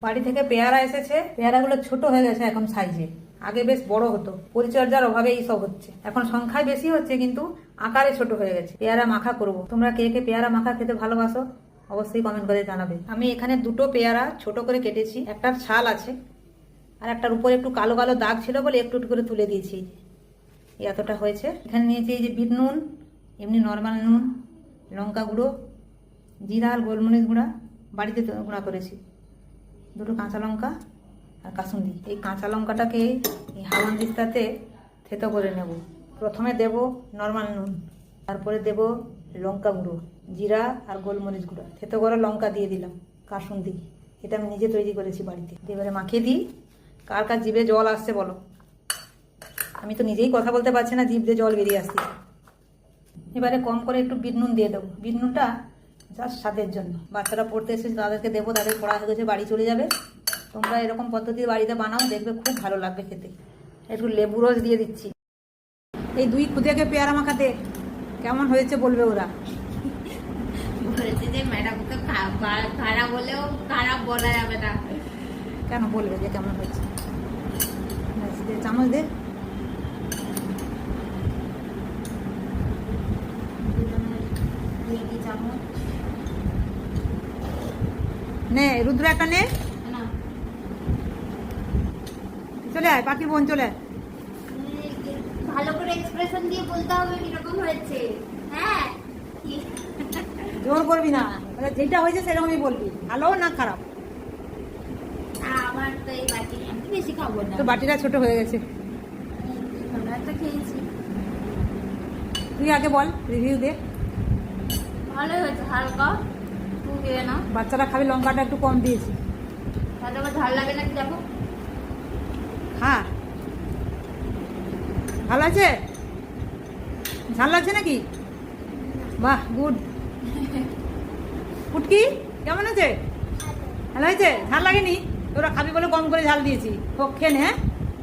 বাড়ি থেকে পেয়ারা এসেছে, পেয়ারাগুলো ছোট হয়ে গেছে এখন সাইজে। আগে বেশ বড় হতো, পরিচর্যার অভাবে এই সব হচ্ছে। এখন সংখ্যায় বেশি হচ্ছে কিন্তু আকারে ছোট হয়ে গেছে। পেয়ারা মাখা করব। তোমরা কে কে পেয়ারা মাখা খেতে ভালোবাসো অবশ্যই কমেন্ট করে জানাবে। আমি এখানে দুটো পেয়ারা ছোট করে কেটেছি, একটার ছাল আছে আর একটার উপরে একটু কালো কালো দাগ ছিল বলে একটু একটু করে তুলে দিয়েছি। এতটা হয়েছে। এখানে নিয়েছি এই যে বিট নুন, এমনি নর্মাল নুন, লঙ্কা গুঁড়ো, জিরা আর গোলমরিচ গুঁড়া বাড়িতে গুঁড়া করেছি, দুটো কাঁচা লঙ্কা আর কাসুন্দি। এই কাঁচা লঙ্কাটাকে এই হাওয়ান দিস্তাতে থেতো করে নেব। প্রথমে দেব নর্মাল নুন, তারপরে দেব লঙ্কা গুঁড়ো, জিরা আর গোলমরিচ গুঁড়া, থেতো করে লঙ্কা দিয়ে দিলাম, কাসুন্দি। এটা আমি নিজে তৈরি করেছি বাড়িতে। এবারে মাখিয়ে দিই। কার কার জিভে জল আসছে বলো? আমি তো নিজেই কথা বলতে পারছি না, জিভ দিয়ে জল বেরিয়ে আসছে। এবারে কম করে একটু বিট নুন দিয়ে দেবো। বিট নুনটা জাস্ট স্বাদের জন্য। বাচ্চারা পড়তে এসেছে তাদেরকে দেবো, তাদের পড়া হয়ে গেছে, বাড়ি চলে যাবে। তোমরা এরকম পদ্ধতির বাড়িতে বানাও, দেখবে খুব ভালো লাগবে খেতে। একটু লেবু রস দিয়ে দিচ্ছি। এই দুই খুদেকে পেয়ারা মাখাতে কেমন হয়েছে বলবে ওরা। বলেছে যে ম্যাডাম তো খারাপ বলেও খারাপ বলা যাবে না। কেন বলবে যে কেমন হয়েছে? চামচ দে। নে রুদ্র একটা নে, চলে আয় পাখি বোন, চলে আয়। ভালো করে এক্সপ্রেশন দিয়ে বলতে হবে কিরকম হয়েছে। হ্যাঁ, জোর করবি না, যেটা হয়েছে সেরকমই বলবি, ভালো না খারাপ। আমার তো এই বাটি আমি বেশি খাবো না, তো বাটিটা ছোট হয়ে গেছে। আমরা তো খেয়েছি। তুই আগে বল, রিভিউ দে। ভালো হয়েছে, হালকা। তুই খেয়ে না, বাচ্চারা খাবে, লঙ্কাটা একটু কম দিয়েছি। তাহলে আমার ঝাল লাগে নাকি দেখো। হ্যাঁ ভালো আছে, ঝাল লাগছে নাকি? বাহ, গুড। ফুটকি কেমন আছে? ভালো হয়েছে? ঝাল লাগেনি? তোরা খাবি বলে কম করে ঝাল দিয়েছি। হোক, খেয়ে নে। হ্যাঁ।